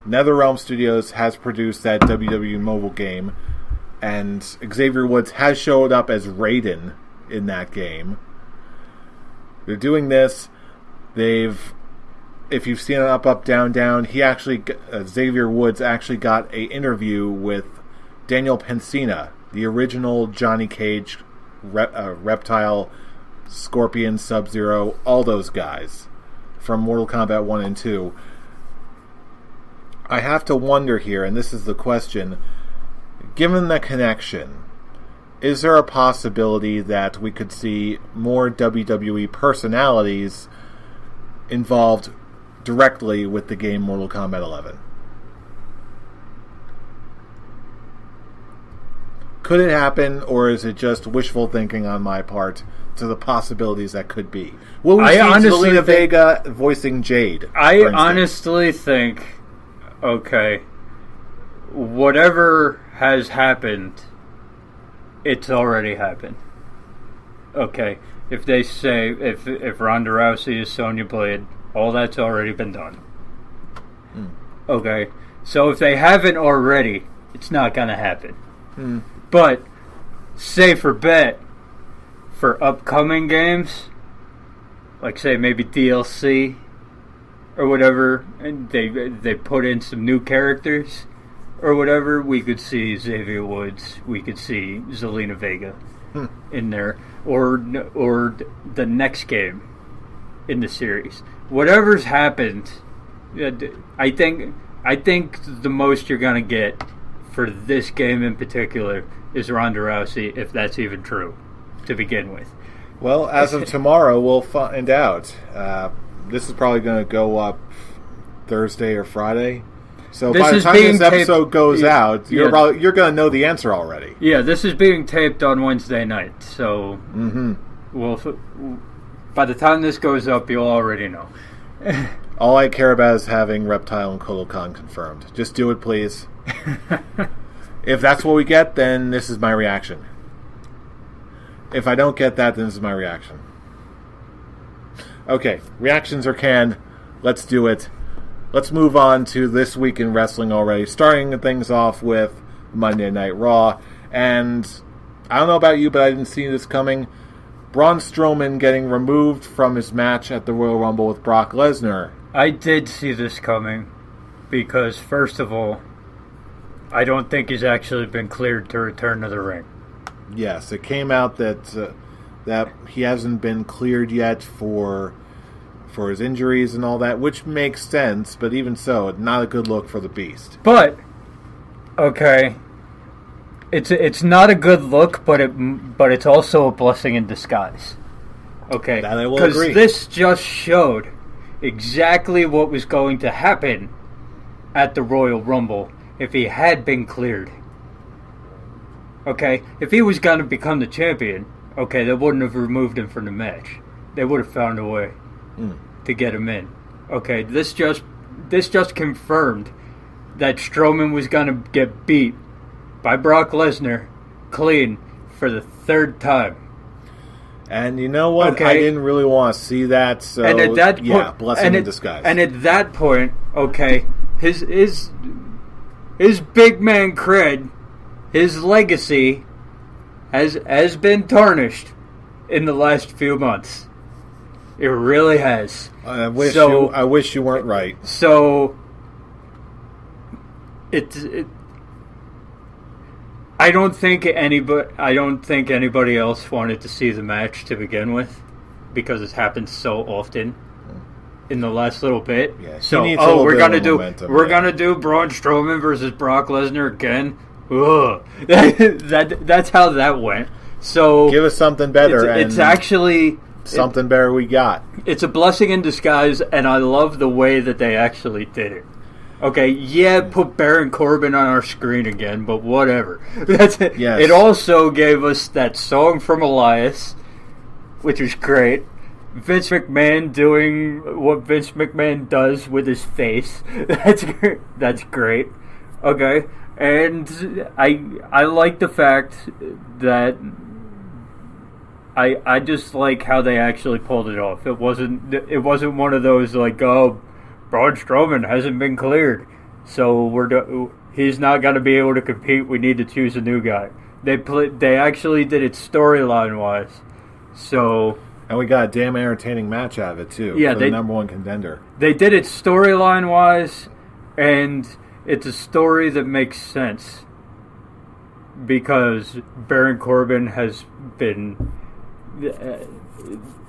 NetherRealm Studios has produced that WWE mobile game, and Xavier Woods has showed up as Raiden in that game. They're doing this. If you've seen it Up, Up, Down, Down, Xavier Woods actually got an interview with Daniel Pensina, the original Johnny Cage, Reptile, Scorpion, Sub-Zero, all those guys from Mortal Kombat 1 and 2. I have to wonder here, and this is the question, given the connection, is there a possibility that we could see more WWE personalities involved directly with the game Mortal Kombat 11? Could it happen, or is it just wishful thinking on my part to the possibilities that could be? Will we see Zelina Vega voicing Jade? I honestly think, okay, whatever has happened, it's already happened. Okay, if they say, if Ronda Rousey is Sonya Blade, all that's already been done. Okay, so if they haven't already, it's not going to happen. But, safer bet, for upcoming games, like say maybe DLC or whatever, and they put in some new characters or whatever, we could see Xavier Woods, we could see Zelina Vega in there, or the next game in the series. Whatever's happened, I think the most you're gonna get for this game in particular is Ronda Rousey, if that's even true to begin with. Well, as of tomorrow, we'll find out. This is probably going to go up Thursday or Friday. So by the time this episode goes out, you're going to know the answer already. Yeah, this is being taped on Wednesday night. So by the time this goes up, you'll already know. All I care about is having Reptile and Kotal Khan confirmed. Just do it, please. If that's what we get, then this is my reaction. If I don't get that, then this is my reaction. Okay, reactions are canned. Let's do it. Let's move on to this week in wrestling already. Starting things off with Monday Night Raw. And I don't know about you, but I didn't see this coming. Braun Strowman getting removed from his match at the Royal Rumble with Brock Lesnar. I did see this coming because, first of all, I don't think he's actually been cleared to return to the ring. Yes, it came out that that he hasn't been cleared yet for his injuries and all that, which makes sense, but even so, not a good look for the Beast. But, okay, it's not a good look, but it's also a blessing in disguise. Okay, that I will agree. Because this just showed exactly what was going to happen at the Royal Rumble if he had been cleared. Okay, if he was going to become the champion, okay, they wouldn't have removed him from the match. They would have found a way to get him in. Okay, this just confirmed that Strowman was going to get beat by Brock Lesnar clean for the third time. And you know what? Okay. I didn't really want to see that, so and at that blessing in disguise. And at that point, okay, his big man cred, his legacy has been tarnished in the last few months. It really has. I wish you weren't right. So I don't think anybody else wanted to see the match to begin with, because it's happened so often in the last little bit. Yeah, so we're gonna do Braun Strowman versus Brock Lesnar again. Ugh. That's how that went. So give us something better. It's actually something better we got. It's a blessing in disguise, and I love the way that they actually did it. Okay, put Baron Corbin on our screen again, but whatever. That's it. Yes. It also gave us that song from Elias, which was great. Vince McMahon doing what Vince McMahon does with his face. That's great. Okay, and I like the fact that I just like how they actually pulled it off. It wasn't one of those like, oh, Braun Strowman hasn't been cleared. So he's not going to be able to compete. We need to choose a new guy. They actually did it storyline wise. So. And we got a damn entertaining match out of it, too. Yeah, for the number one contender. They did it storyline-wise, and it's a story that makes sense. Because Baron Corbin has been...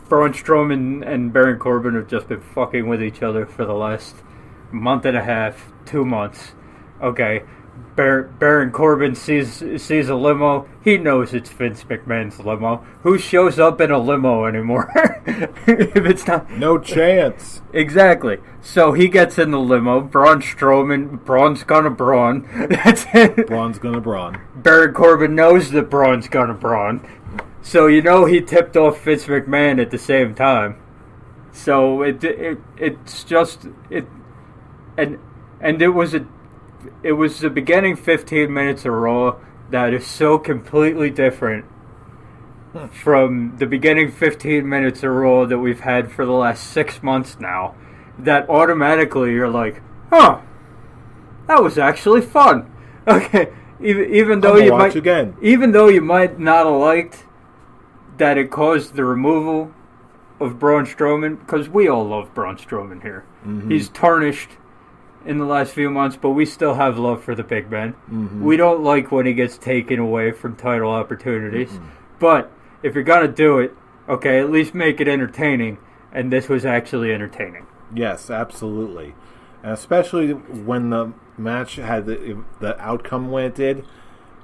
Braun Strowman and Baron Corbin have just been fucking with each other for the last month and a half, 2 months. Okay. Baron Corbin sees a limo. He knows it's Vince McMahon's limo. Who shows up in a limo anymore? If it's not... No chance. Exactly. So he gets in the limo. Braun's gonna Braun. That's it. Braun's gonna Braun. Baron Corbin knows that Braun's gonna Braun. So you know he tipped off Vince McMahon at the same time. So it's just... And it was the beginning 15 minutes of Raw that is so completely different from the beginning 15 minutes of Raw that we've had for the last 6 months now, that automatically you're like, huh, that was actually fun. Okay, even though you might not have liked that it caused the removal of Braun Strowman, because we all love Braun Strowman here. Mm-hmm. He's tarnished in the last few months, but we still have love for the big man. Mm-hmm. We don't like when he gets taken away from title opportunities. Mm-hmm. But if you're going to do it, okay, at least make it entertaining. And this was actually entertaining. Yes, absolutely. And especially when the match had the outcome when it did,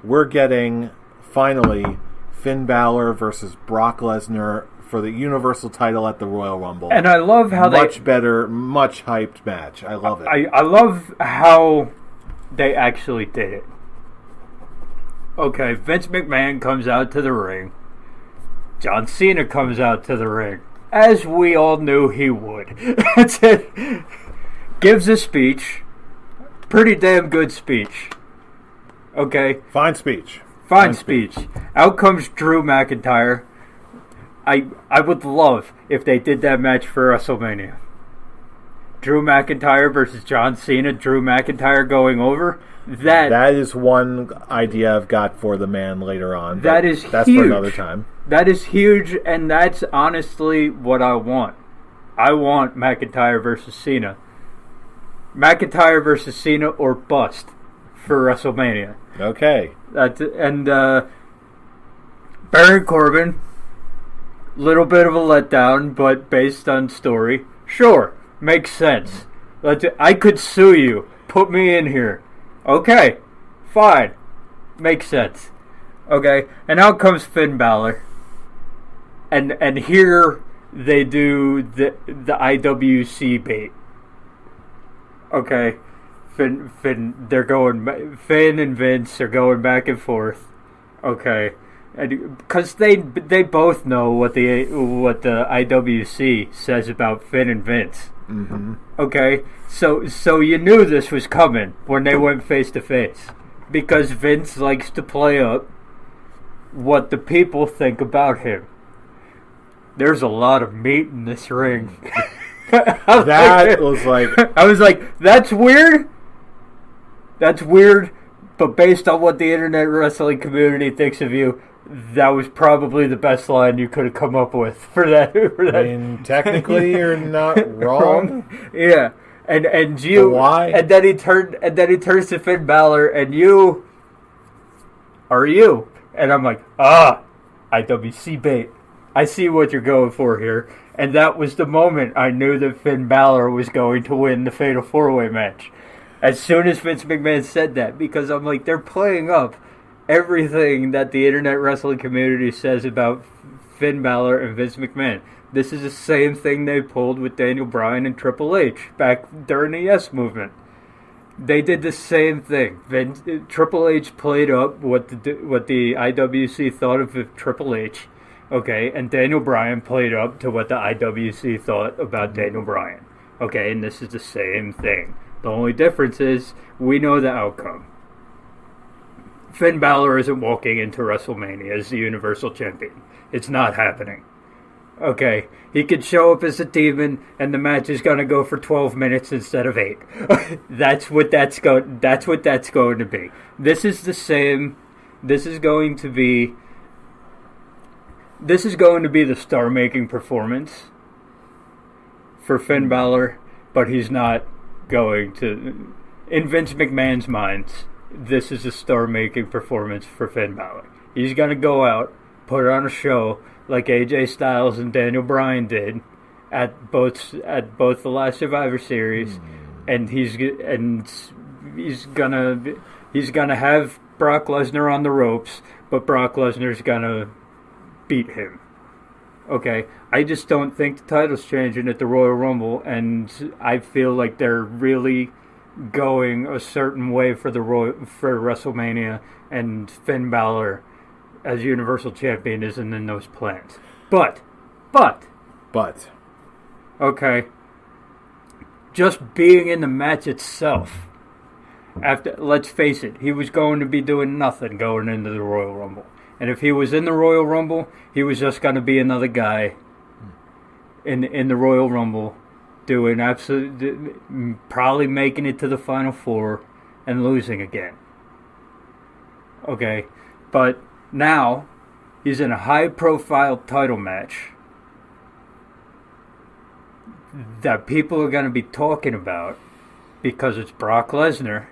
we're getting, finally, Finn Balor versus Brock Lesnar for the Universal title at the Royal Rumble. And I love how much better, much hyped match. I love it. I love how they actually did it. Okay, Vince McMahon comes out to the ring. John Cena comes out to the ring. As we all knew he would. That's it. Gives a speech. Pretty damn good speech. Okay. Fine speech. Fine speech. Out comes Drew McIntyre. I would love if they did that match for WrestleMania. Drew McIntyre versus John Cena. Drew McIntyre going over. That is one idea I've got for the man later on. That's huge. For another time. That is huge, and that's honestly what I want. I want McIntyre versus Cena. McIntyre versus Cena or bust for WrestleMania. Okay. Baron Corbin. Little bit of a letdown, but based on story, sure, makes sense. I could sue you. Put me in here. Okay, fine, makes sense. Okay, and out comes Finn Balor, and here they do the IWC bait. Okay, Finn and Vince are going back and forth. Okay. Because they both know what the IWC says about Finn and Vince. Mm-hmm. Okay, so you knew this was coming when they went face to face, because Vince likes to play up what the people think about him. There's a lot of meat in this ring. I was like, that's weird. That's weird, but based on what the internet wrestling community thinks of you, that was probably the best line you could have come up with for that. I mean, technically, you're not wrong. Yeah, and you. But why? And then he turns to Finn Balor, and you are you? And I'm like, IWC bait. I see what you're going for here, and that was the moment I knew that Finn Balor was going to win the Fatal 4-Way match. As soon as Vince McMahon said that, because I'm like, they're playing up everything that the internet wrestling community says about Finn Balor and Vince McMahon. This is the same thing they pulled with Daniel Bryan and Triple H back during the Yes Movement. They did the same thing. Triple H played up what the IWC thought of Triple H, okay, and Daniel Bryan played up to what the IWC thought about Daniel Bryan, okay, and this is the same thing. The only difference is we know the outcome. Finn Balor isn't walking into WrestleMania as the Universal Champion. It's not happening. Okay, he could show up as a demon, and the match is going to go for 12 minutes instead of 8. That's what that's going to be. This is the same. This is going to be the star-making performance for Finn Balor, but he's not going to. In Vince McMahon's mind, this is a star-making performance for Finn Balor. He's going to go out, put on a show like AJ Styles and Daniel Bryan did at both the last Survivor Series, and he's gonna have Brock Lesnar on the ropes, but Brock Lesnar's gonna beat him. Okay, I just don't think the title's changing at the Royal Rumble, and I feel like they're really going a certain way for WrestleMania, and Finn Balor as Universal Champion isn't in those plans. But, okay, just being in the match itself, let's face it, he was going to be doing nothing going into the Royal Rumble. And if he was in the Royal Rumble, he was just going to be another guy in the Royal Rumble doing probably making it to the Final Four and losing again. Okay, but now, he's in a high-profile title match that people are going to be talking about because it's Brock Lesnar.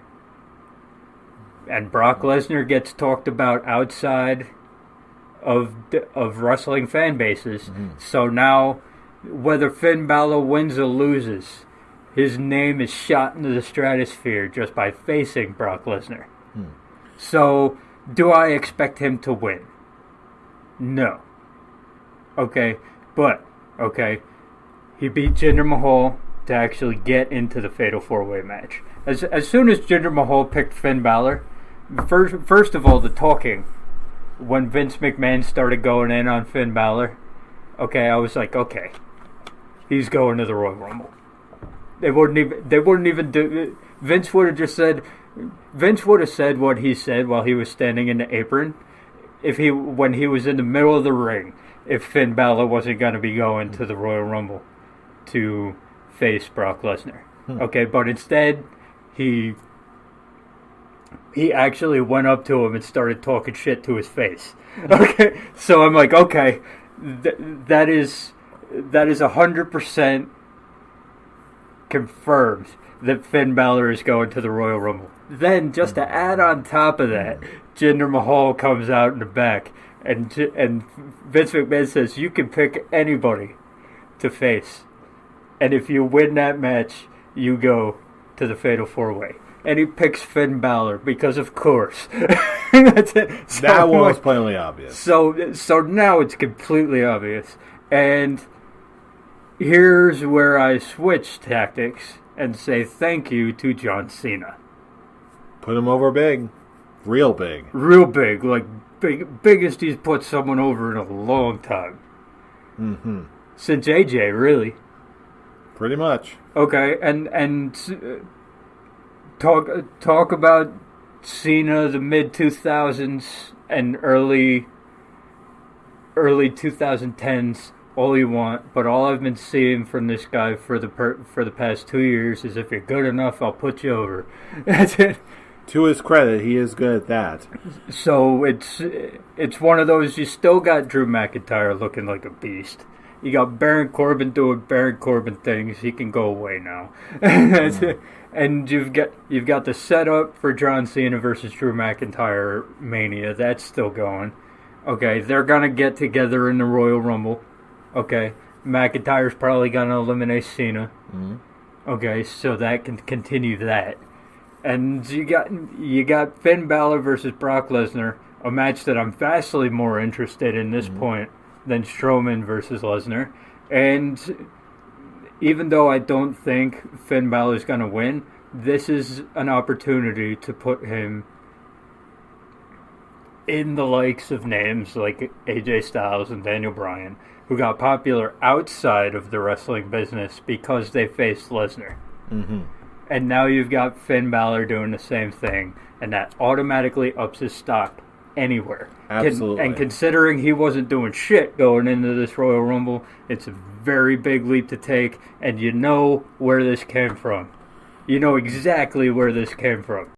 And Brock Lesnar gets talked about outside of wrestling fan bases. Mm-hmm. So now, whether Finn Balor wins or loses, his name is shot into the stratosphere just by facing Brock Lesnar. So, do I expect him to win? No. Okay, but, he beat Jinder Mahal to actually get into the Fatal 4-Way match. As soon as Jinder Mahal picked Finn Balor, first of all, the talking, when Vince McMahon started going in on Finn Balor, I was like, okay, he's going to the Royal Rumble. They wouldn't even do. Vince would have said what he said while he was standing in the apron, when he was in the middle of the ring, if Finn Balor wasn't going to be going to the Royal Rumble to face Brock Lesnar. Okay, but instead he actually went up to him and started talking shit to his face. Okay, so I'm like, okay, that is 100% confirmed that Finn Balor is going to the Royal Rumble. Then, just to add on top of that, Jinder Mahal comes out in the back, and Vince McMahon says, you can pick anybody to face. And if you win that match, you go to the Fatal 4-Way. And he picks Finn Balor, because of course. That's it. So, that one was plainly obvious. So now it's completely obvious. And here's where I switch tactics and say thank you to John Cena. Put him over big. Real big. Real big. Like, biggest he's put someone over in a long time. Mm-hmm. Since AJ, really. Pretty much. Okay, and talk about Cena, the mid-2000s and early 2010s, all you want, but all I've been seeing from this guy for the past 2 years is, if you're good enough, I'll put you over. That's it. To his credit, he is good at that. So it's one of those, you still got Drew McIntyre looking like a beast. You got Baron Corbin doing Baron Corbin things. He can go away now. That's it. And you've got the setup for John Cena versus Drew McIntyre Mania. That's still going. Okay, they're going to get together in the Royal Rumble. Okay, McIntyre's probably going to eliminate Cena. Mm-hmm. Okay, so that can continue that. And you got Finn Balor versus Brock Lesnar, a match that I'm vastly more interested in this point than Strowman versus Lesnar. And even though I don't think Finn Balor's going to win, this is an opportunity to put him in the likes of names like AJ Styles and Daniel Bryan, who got popular outside of the wrestling business because they faced Lesnar. Mm-hmm. And now you've got Finn Balor doing the same thing, and that automatically ups his stock anywhere. Absolutely. And considering he wasn't doing shit going into this Royal Rumble, it's a very big leap to take, and you know where this came from. You know exactly where this came from.